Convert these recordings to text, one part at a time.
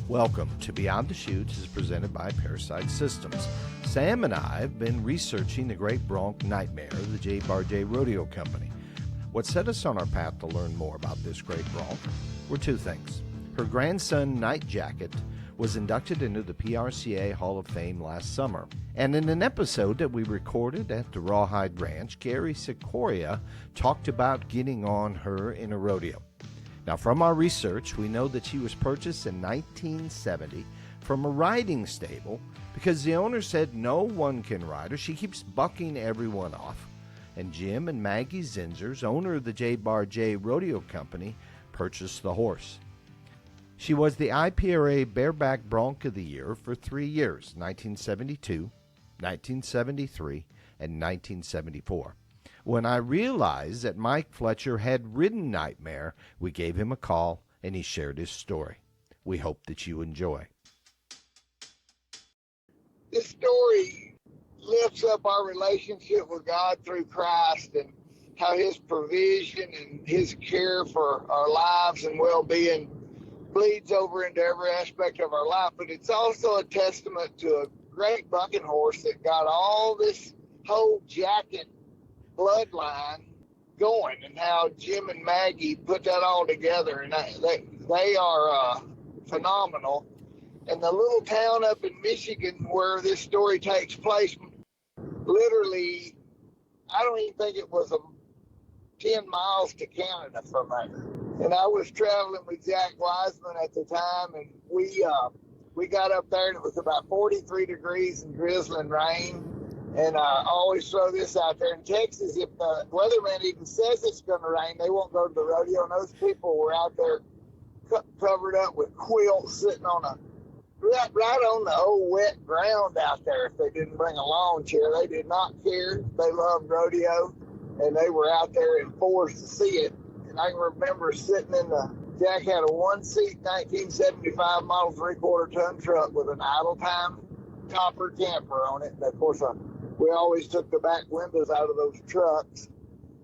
Welcome to Beyond the Chutes is presented by Parasite Systems. Sam and I have been researching the great bronc nightmare of the J. Rodeo Company. What set us on our path to learn more about this great bronc were two things. Her grandson, Night Jacket, was inducted into the PRCA Hall of Fame last summer. And in an episode that we recorded at the Rawhide Ranch, Gary Sikoria talked about getting on her in a rodeo. Now, from our research, we know that she was purchased in 1970 from a riding stable because the owner said no one can ride her. She keeps bucking everyone off. And Jim and Maggie Zinzers, owner of the J. Rodeo Company, purchased the horse. She was the IPRA Bareback Bronc of the Year for 3 years, 1972, 1973, and 1974. When I realized that Mike Fletcher had ridden Nightmare, we gave him a call and he shared his story. We hope that you enjoy. This story lifts up our relationship with God through Christ and how his provision and his care for our lives and well-being bleeds over into every aspect of our life. But it's also a testament to a great bucking horse that got all this whole Jacket bloodline going, and how Jim and Maggie put that all together, and they are phenomenal. And the little town up in Michigan where this story takes place, literally, I don't even think it was 10 miles to Canada from there. And I was traveling with Jack Wiseman at the time, and we got up there, and it was about 43 degrees and drizzling rain. And I always throw this out there. In Texas, if the weatherman even says it's going to rain, they won't go to the rodeo. And those people were out there covered up with quilts sitting on right on the old wet ground out there. If they didn't bring a lawn chair, they did not care. They loved rodeo, and they were out there in force to see it. And I can remember sitting Jack had a one-seat 1975 model 3/4-ton truck with an idle time topper camper on it. And of course, we always took the back windows out of those trucks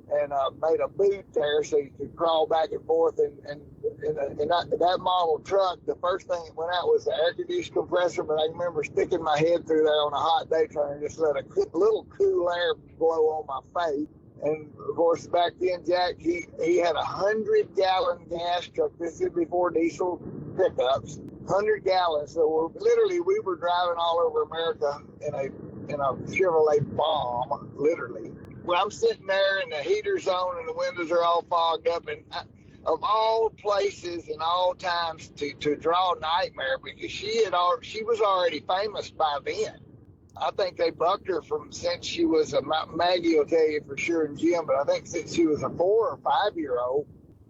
and made a boot there so you could crawl back and forth. And that model truck, the first thing that went out was the air conditioning compressor, but I remember sticking my head through there on a hot day trying to just let a little cool air blow on my face. And of course, back then, Jack, he had 100-gallon gas truck. This is before diesel pickups, 100 gallons. So we were driving all over America in a Chevrolet Bomb, literally. Well, I'm sitting there and the heater's on and the windows are all fogged up. And of all places and all times to draw Nightmare, because she was already famous by then. I think they bucked her since she was Maggie will tell you for sure, and Jim, but I think since she was a 4 or 5 year old.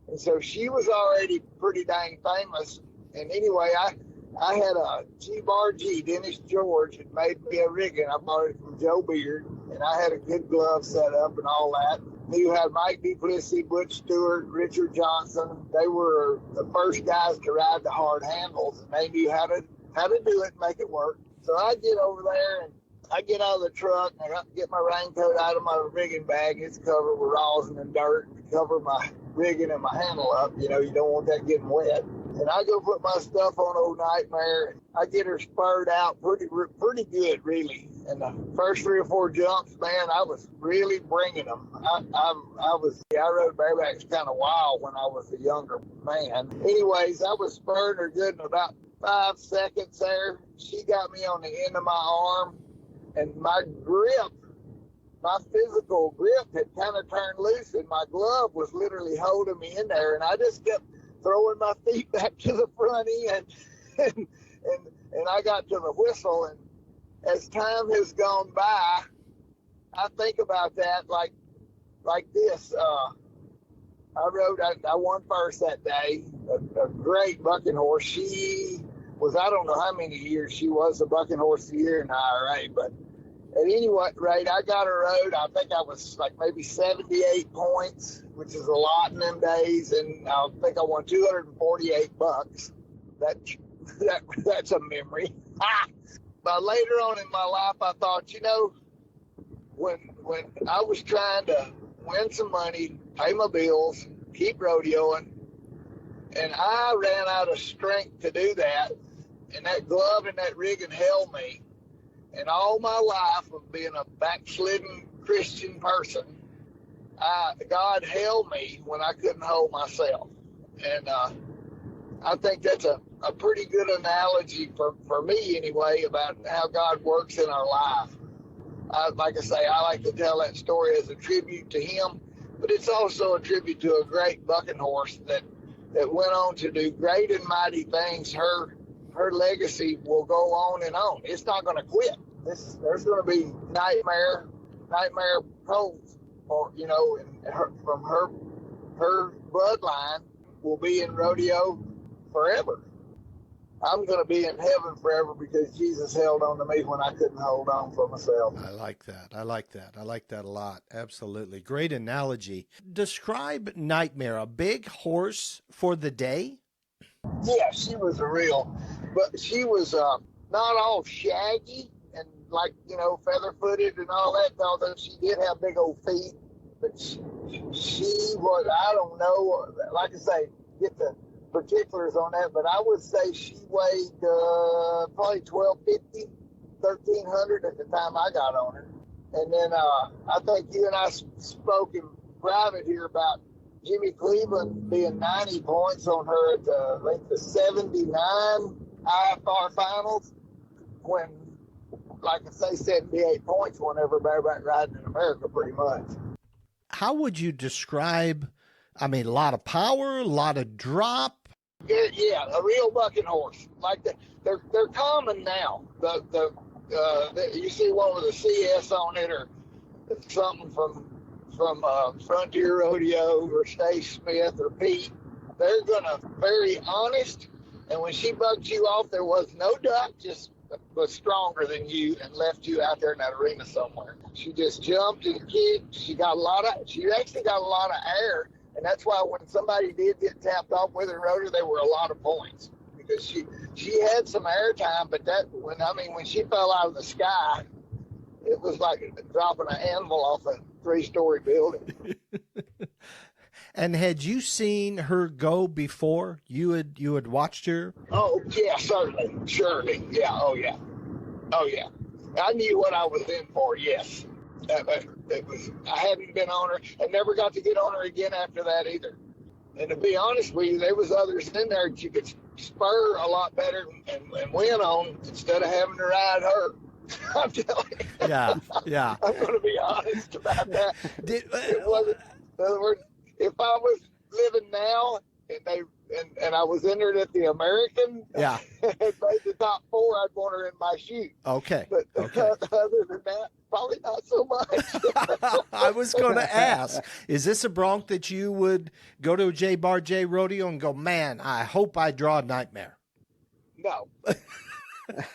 And so she was already pretty dang famous. And anyway, I had a G, Dennis George, had made me a rigging. I bought it from Joe Beard, and I had a good glove set up and all that. You had Mike Duplessis, Butch Stewart, Richard Johnson. They were the first guys to ride the hard handles, and they knew how to do it and make it work. So I get over there, and I get out of the truck, and I get my raincoat out of my rigging bag. It's covered with rosin and dirt to cover my rigging and my handle up. You don't want that getting wet. And I go put my stuff on old Nightmare. I get her spurred out pretty good, really. And the first 3 or 4 jumps, man, I was really bringing them. I rode barebacks kind of wild when I was a younger man. Anyways, I was spurring her good in about 5 seconds there. She got me on the end of my arm, and my grip, my physical grip had kind of turned loose, and my glove was literally holding me in there, and I just kept throwing my feet back to the front end, and I got to the whistle. And as time has gone by, I think about that like this. I won first that day. A great bucking horse. She was, I don't know how many years she was the bucking horse of the year in the IRA, but at any rate, I got her rode. I think I was like maybe 78 points, which is a lot in them days, and I think I won $248. That's a memory. But later on in my life, I thought, when I was trying to win some money, pay my bills, keep rodeoing, and I ran out of strength to do that, and that glove and that rigging held me. And all my life of being a backslidden Christian person, God held me when I couldn't hold myself. And I think that's a pretty good analogy for me anyway about how God works in our life. Like I say, I like to tell that story as a tribute to him, but it's also a tribute to a great bucking horse that went on to do great and mighty things. Her legacy will go on and on. It's not going to quit. There's going to be nightmare pros, or from her bloodline will be in rodeo forever. I'm going to be in heaven forever because Jesus held on to me when I couldn't hold on for myself. I like that. I like that a lot. Absolutely. Great analogy. Describe Nightmare, a big horse for the day? Yeah, she was but she was not all shaggy and feather-footed and all that, although she did have big old feet. But she was, I don't know, like I say, get the particulars on that, but I would say she weighed probably 1,250, 1,300 at the time I got on her. And then I think you and I spoke in private here about Jimmy Cleveland being 90 points on her at the 79 IFR finals, when, like I say, 78 points whenever bareback riding in America pretty much. How would you describe, a lot of power, a lot of drop? Yeah, a real bucking horse. Like they're common now. You see one with a CS on it or something from Frontier Rodeo or Stay Smith or Pete. They're gonna very honest, and when she bucked you off, there was no duck, just was stronger than you and left you out there in that arena somewhere. She just jumped and kicked. She actually got a lot of air. And that's why when somebody did get tapped off with her rotor, they were a lot of points because she had some air time. But when she fell out of the sky, it was like dropping an anvil off a 3-story building. And had you seen her go before? You had watched her? Oh yeah, certainly, surely, yeah, oh yeah. I knew what I was in for. Yes. I hadn't been on her and never got to get on her again after that either. And to be honest with you, there was others in there that you could spur a lot better and win on instead of having to ride her. I'm telling you. Yeah. I'm going to be honest about that. It wasn't. In other words, if I was living now and I was entered at the American, yeah, and made the top 4, I'd want her in my chute. Okay. But other than that, probably not so much. I was going to ask, is this a bronc that you would go to a J Bar J rodeo and go, man, I hope I draw a Nightmare? No.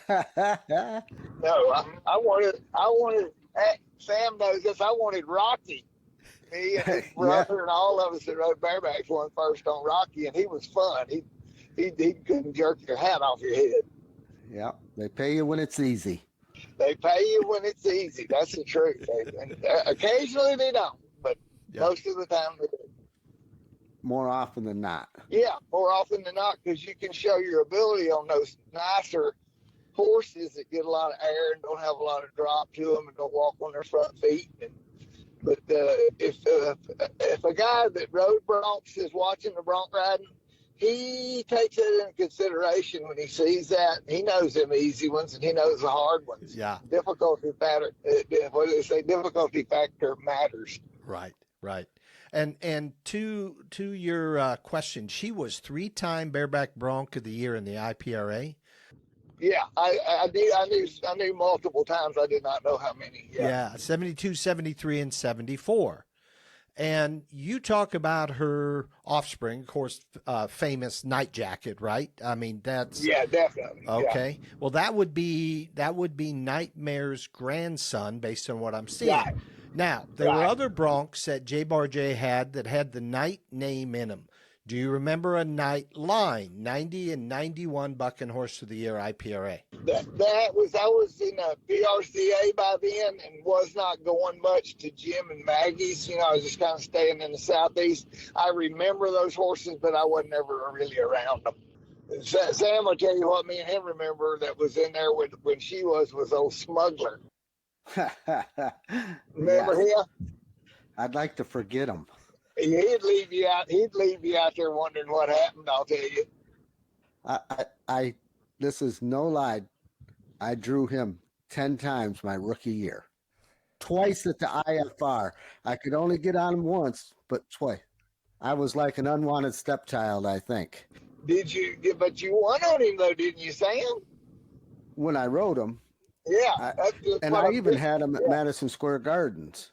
No, I wanted, Sam knows this, I wanted Rocky. Me and his brother and all of us that rode barebacks won first on Rocky, and he was fun. He couldn't jerk your hat off your head. Yeah, they pay you when it's easy. They pay you when it's easy. That's the truth. And occasionally they don't, but most of the time they do. More often than not. Yeah, more often than not, because you can show your ability on those nicer horses that get a lot of air and don't have a lot of drop to them and don't walk on their front feet. But if a guy that rode broncs is watching the bronc riding, he takes it into consideration when he sees that. He knows them easy ones and he knows the hard ones. Yeah. Difficulty factor matters. Right. And to your question, she was 3-time bareback bronc of the year in the IPRA. Yeah, I knew multiple times. I did not know how many. Yeah, 72, 73, and 74. And you talk about her offspring, of course, famous Night Jacket, right? That's definitely. Okay. Yeah. Well, that would be Nightmare's grandson, based on what I'm seeing. Right. Now, there were other broncs that J Bar J had that had the Night name in them. Do you remember a Night line, 90 and 91 bucking horse of the year IPRA? I was in a PRCA by then and was not going much to Jim and Maggie's. I was just kind of staying in the Southeast. I remember those horses, but I wasn't ever really around them. Sam will tell you what me and him remember that was in there when she was old Smuggler. Remember him? I'd like to forget him. He'd leave you out. He'd leave you out there wondering what happened. I'll tell you. I this is no lie. I drew him 10 times my rookie year. Twice at the IFR. I could only get on him once, but twice. I was like an unwanted stepchild, I think. Did you? But you won on him though, didn't you, Sam? When I rode him. Yeah. I even had him at Madison Square Gardens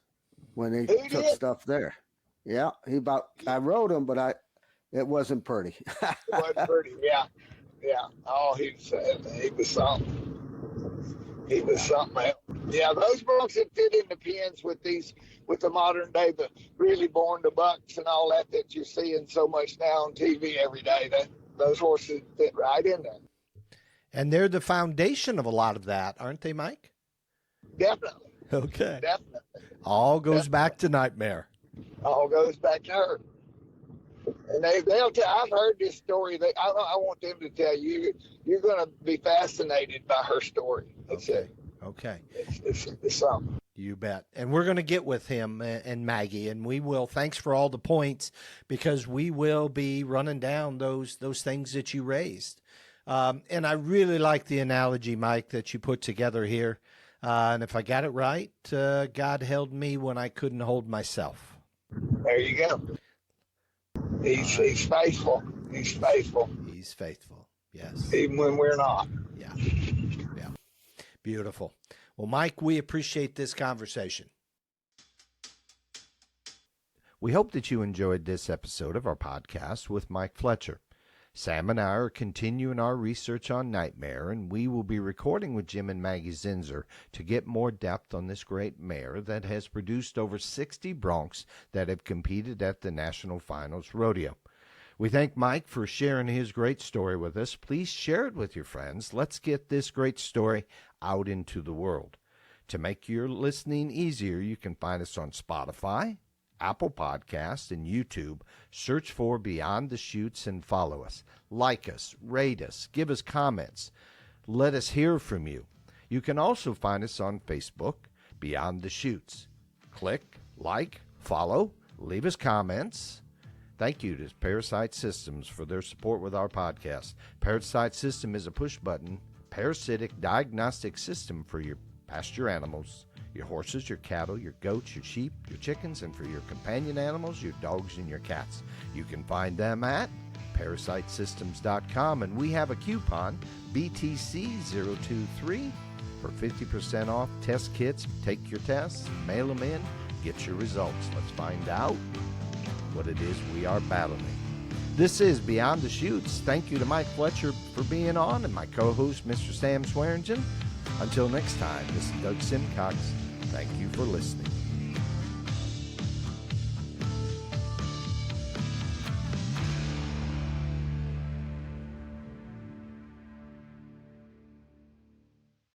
when they took stuff there. Yeah, I rode him, but it wasn't pretty. It wasn't pretty. Yeah. Oh, he was something. He was something else. Yeah, those broncs that fit in the pens with the modern day, the really born to bucks and all that you're seeing so much now on TV every day. Those horses fit right in there. And they're the foundation of a lot of that, aren't they, Mike? Definitely. Okay. Definitely. All goes back to Nightmare. All goes back to her. And they'll tell. I've heard this story. I want them to tell you. You're going to be fascinated by her story. Okay. It's something. You bet. And we're going to get with him and Maggie, and we will. Thanks for all the points, because we will be running down those things that you raised. And I really like the analogy, Mike, that you put together here. And if I got it right, God held me when I couldn't hold myself. There you go. He's faithful. He's faithful. He's faithful. Yes. Even when we're not. Yeah. Beautiful. Well, Mike, we appreciate this conversation. We hope that you enjoyed this episode of our podcast with Mike Fletcher. Sam and I are continuing our research on Nightmare, and we will be recording with Jim and Maggie Zinser to get more depth on this great mare that has produced over 60 broncs that have competed at the National Finals Rodeo. We thank Mike for sharing his great story with us. Please share it with your friends. Let's get this great story out into the world. To make your listening easier, you can find us on Spotify, Apple Podcasts, and YouTube. Search for Beyond the Chutes and follow us. Like us, rate us, give us comments. Let us hear from you. You can also find us on Facebook, Beyond the Chutes. Click, like, follow, leave us comments. Thank you to Parasite Systems for their support with our podcast. Parasite System is a push-button parasitic diagnostic system for your pasture animals, your horses, your cattle, your goats, your sheep, your chickens, and for your companion animals, your dogs and your cats. You can find them at parasitesystems.com, and we have a coupon, BTC023, for 50% off test kits. Take your tests, mail them in, get your results. Let's find out what it is we are battling. This is Beyond the Chutes. Thank you to Mike Fletcher for being on, and my co-host, Mr. Sam Swearingen. Until next time, this is Doug Simcox. Thank you for listening.